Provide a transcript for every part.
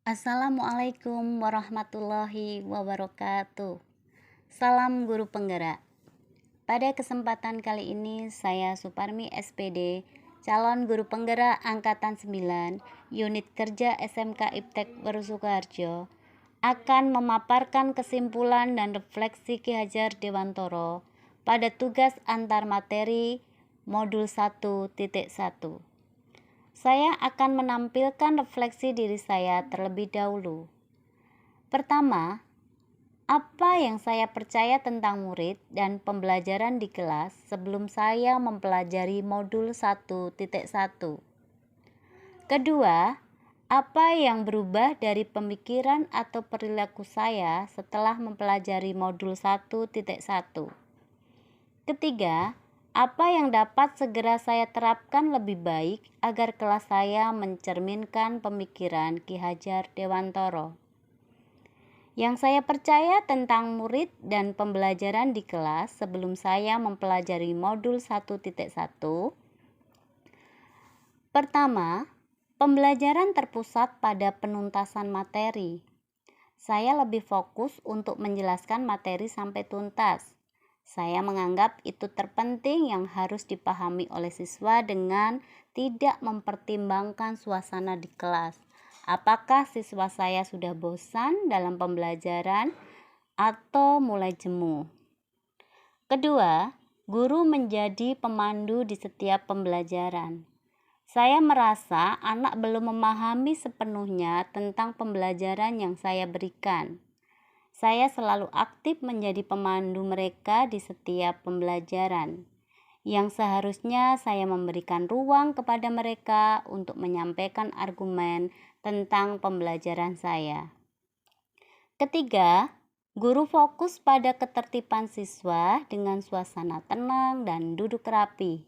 Assalamualaikum warahmatullahi wabarakatuh. Salam guru penggerak. Pada kesempatan kali ini saya Suparmi SPD, calon guru penggerak angkatan 9, unit kerja SMK Iptek Wonosukoharjo, akan memaparkan kesimpulan dan refleksi Ki Hajar Dewantoro pada tugas antar materi modul 1.1. Saya akan menampilkan refleksi diri saya terlebih dahulu. Pertama, apa yang saya percaya tentang murid dan pembelajaran di kelas sebelum saya mempelajari modul 1.1. Kedua, apa yang berubah dari pemikiran atau perilaku saya setelah mempelajari modul 1.1. Ketiga, apa yang dapat segera saya terapkan lebih baik agar kelas saya mencerminkan pemikiran Ki Hajar Dewantoro. Yang saya percaya tentang murid dan pembelajaran di kelas sebelum saya mempelajari modul 1.1. Pertama, pembelajaran terpusat pada penuntasan materi. Saya lebih fokus untuk menjelaskan materi sampai tuntas. Saya menganggap itu terpenting yang harus dipahami oleh siswa dengan tidak mempertimbangkan suasana di kelas. Apakah siswa saya sudah bosan dalam pembelajaran atau mulai jemu? Kedua, guru menjadi pemandu di setiap pembelajaran. Saya merasa anak belum memahami sepenuhnya tentang pembelajaran yang saya berikan. Saya selalu aktif menjadi pemandu mereka di setiap pembelajaran, yang seharusnya saya memberikan ruang kepada mereka untuk menyampaikan argumen tentang pembelajaran saya. Ketiga, guru fokus pada ketertiban siswa dengan suasana tenang dan duduk rapi.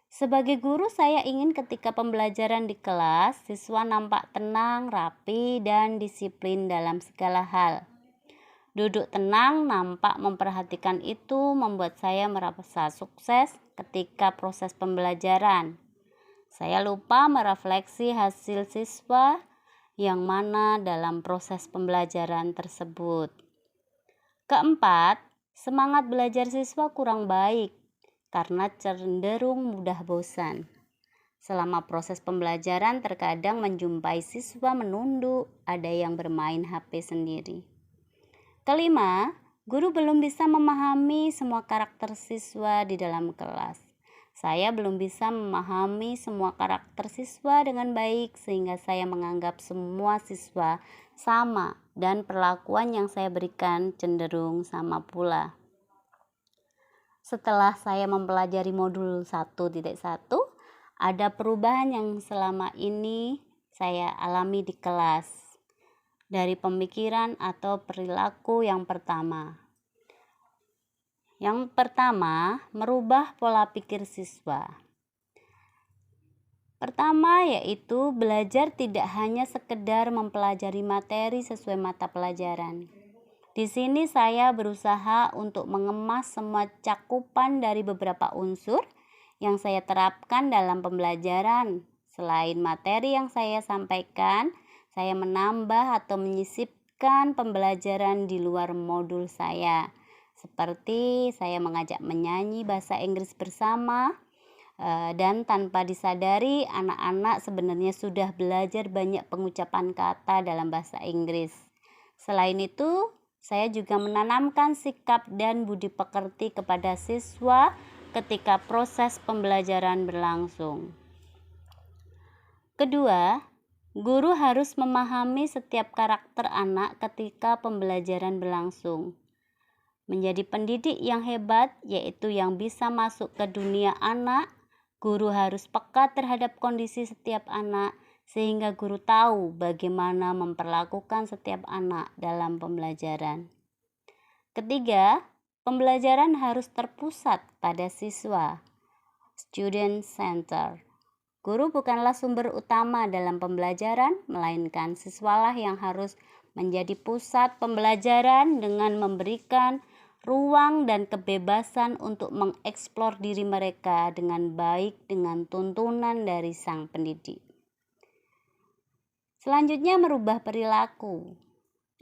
Sebagai guru, saya ingin ketika pembelajaran di kelas, siswa nampak tenang, rapi, dan disiplin dalam segala hal. Duduk tenang, nampak memperhatikan itu membuat saya merasa sukses ketika proses pembelajaran. Saya lupa merefleksi hasil siswa yang mana dalam proses pembelajaran tersebut. Keempat, semangat belajar siswa kurang baik karena cenderung mudah bosan. Selama proses pembelajaran terkadang menjumpai siswa menunduk, ada yang bermain HP sendiri. Kelima, guru belum bisa memahami semua karakter siswa di dalam kelas. Saya belum bisa memahami semua karakter siswa dengan baik sehingga saya menganggap semua siswa sama dan perlakuan yang saya berikan cenderung sama pula. Setelah saya mempelajari modul 1.1, ada perubahan yang selama ini saya alami di kelas. Dari pemikiran atau perilaku yang pertama. Yang pertama, merubah pola pikir siswa. Pertama yaitu belajar tidak hanya sekedar mempelajari materi sesuai mata pelajaran. Di sini saya berusaha untuk mengemas semua cakupan dari beberapa unsur yang saya terapkan dalam pembelajaran. Selain materi yang saya sampaikan, saya menambah atau menyisipkan pembelajaran di luar modul saya. Seperti saya mengajak menyanyi bahasa Inggris bersama, dan tanpa disadari anak-anak sebenarnya sudah belajar banyak pengucapan kata dalam bahasa Inggris. Selain itu, saya juga menanamkan sikap dan budi pekerti kepada siswa ketika proses pembelajaran berlangsung. Kedua, guru harus memahami setiap karakter anak ketika pembelajaran berlangsung. Menjadi pendidik yang hebat, yaitu yang bisa masuk ke dunia anak, guru harus peka terhadap kondisi setiap anak, sehingga guru tahu bagaimana memperlakukan setiap anak dalam pembelajaran. Ketiga, pembelajaran harus terpusat pada siswa, student center. Guru bukanlah sumber utama dalam pembelajaran, melainkan siswalah yang harus menjadi pusat pembelajaran dengan memberikan ruang dan kebebasan untuk mengeksplor diri mereka dengan baik dengan tuntunan dari sang pendidik. Selanjutnya, merubah perilaku.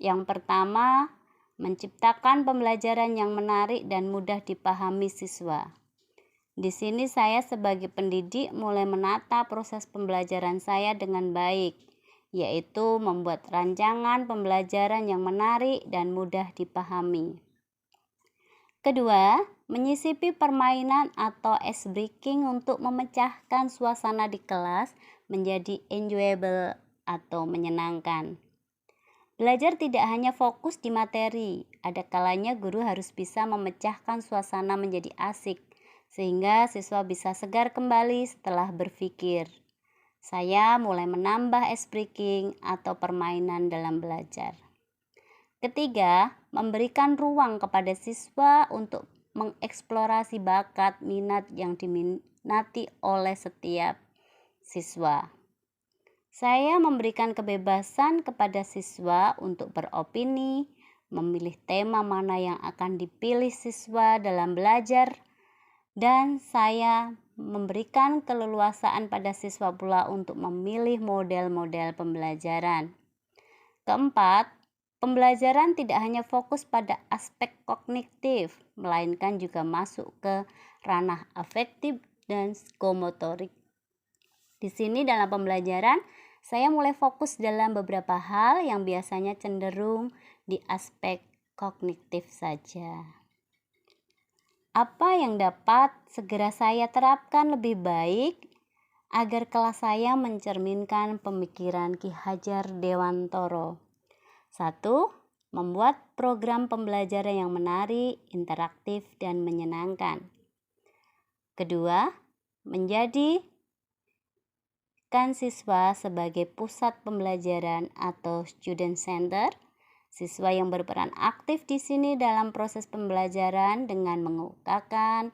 Yang pertama, menciptakan pembelajaran yang menarik dan mudah dipahami siswa. Di sini saya sebagai pendidik mulai menata proses pembelajaran saya dengan baik, yaitu membuat rancangan pembelajaran yang menarik dan mudah dipahami. Kedua, menyisipi permainan atau ice breaking untuk memecahkan suasana di kelas menjadi enjoyable atau menyenangkan. Belajar tidak hanya fokus di materi, ada kalanya guru harus bisa memecahkan suasana menjadi asik, sehingga siswa bisa segar kembali setelah berpikir. Saya mulai menambah ice breaking atau permainan dalam belajar. Ketiga, memberikan ruang kepada siswa untuk mengeksplorasi bakat minat yang diminati oleh setiap siswa. Saya memberikan kebebasan kepada siswa untuk beropini, memilih tema mana yang akan dipilih siswa dalam belajar, dan saya memberikan keleluasaan pada siswa pula untuk memilih model-model pembelajaran. Keempat, pembelajaran tidak hanya fokus pada aspek kognitif, melainkan juga masuk ke ranah afektif dan psikomotorik. Di sini dalam pembelajaran, saya mulai fokus dalam beberapa hal yang biasanya cenderung di aspek kognitif saja. Apa yang dapat segera saya terapkan lebih baik agar kelas saya mencerminkan pemikiran Ki Hajar Dewantoro? 1. Membuat program pembelajaran yang menarik, interaktif, dan menyenangkan. Kedua, menjadi siswa sebagai pusat pembelajaran atau student center. Siswa yang berperan aktif di sini dalam proses pembelajaran dengan mengungkapkan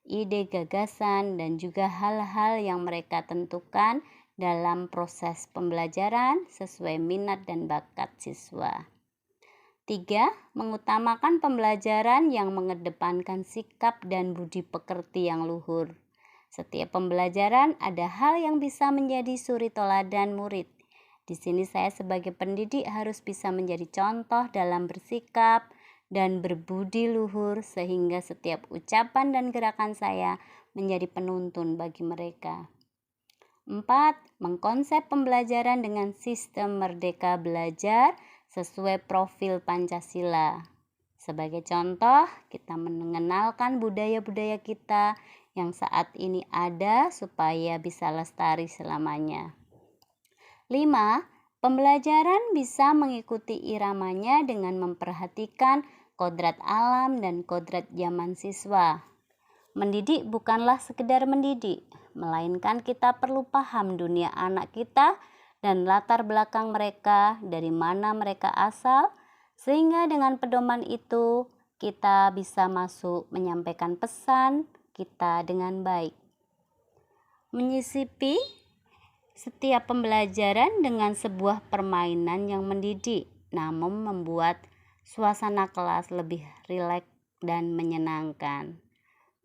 ide, gagasan, dan juga hal-hal yang mereka tentukan dalam proses pembelajaran sesuai minat dan bakat siswa. 3. Mengutamakan pembelajaran yang mengedepankan sikap dan budi pekerti yang luhur. Setiap pembelajaran ada hal yang bisa menjadi suri teladan murid. Di sini saya sebagai pendidik harus bisa menjadi contoh dalam bersikap dan berbudi luhur sehingga setiap ucapan dan gerakan saya menjadi penuntun bagi mereka. 4. Mengkonsep pembelajaran dengan sistem merdeka belajar sesuai profil Pancasila. Sebagai contoh, kita mengenalkan budaya-budaya kita yang saat ini ada supaya bisa lestari selamanya. 5. Pembelajaran bisa mengikuti iramanya dengan memperhatikan kodrat alam dan kodrat zaman siswa. Mendidik bukanlah sekedar mendidik, melainkan kita perlu paham dunia anak kita dan latar belakang mereka, dari mana mereka asal, sehingga dengan pedoman itu kita bisa masuk menyampaikan pesan kita dengan baik. Menyisipi setiap pembelajaran dengan sebuah permainan yang mendidik, namun membuat suasana kelas lebih rileks dan menyenangkan.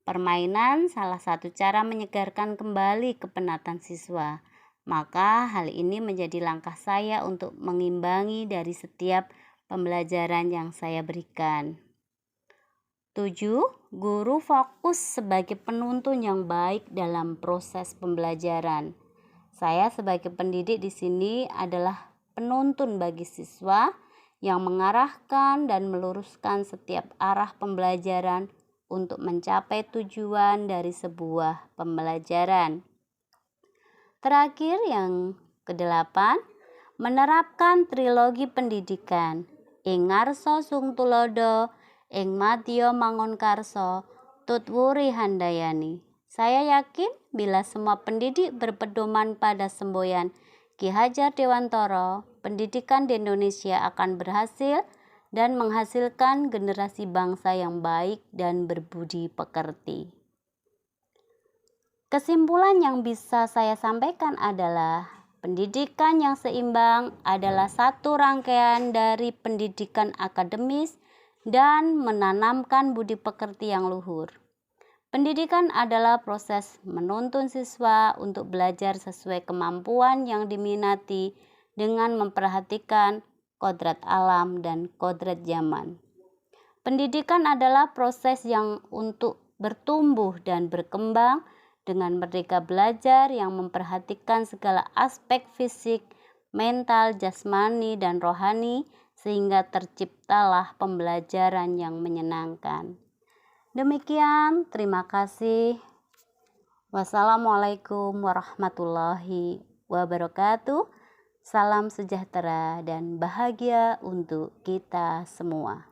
Permainan salah satu cara menyegarkan kembali kepenatan siswa. Maka hal ini menjadi langkah saya untuk mengimbangi dari setiap pembelajaran yang saya berikan. 7. Guru fokus sebagai penuntun yang baik dalam proses pembelajaran. Saya sebagai pendidik di sini adalah penuntun bagi siswa yang mengarahkan dan meluruskan setiap arah pembelajaran untuk mencapai tujuan dari sebuah pembelajaran. Terakhir, yang ke-8, menerapkan trilogi pendidikan. Ing ngarsa sung tulodo, ing madya mangunkarsa, tutwuri handayani. Saya yakin bila semua pendidik berpedoman pada semboyan Ki Hajar Dewantoro, pendidikan di Indonesia akan berhasil dan menghasilkan generasi bangsa yang baik dan berbudi pekerti. Kesimpulan yang bisa saya sampaikan adalah pendidikan yang seimbang adalah satu rangkaian dari pendidikan akademis dan menanamkan budi pekerti yang luhur. Pendidikan adalah proses menuntun siswa untuk belajar sesuai kemampuan yang diminati dengan memperhatikan kodrat alam dan kodrat zaman. Pendidikan adalah proses yang untuk bertumbuh dan berkembang dengan merdeka belajar yang memperhatikan segala aspek fisik, mental, jasmani, dan rohani sehingga terciptalah pembelajaran yang menyenangkan. Demikian, terima kasih. Wassalamualaikum warahmatullahi wabarakatuh. Salam sejahtera dan bahagia untuk kita semua.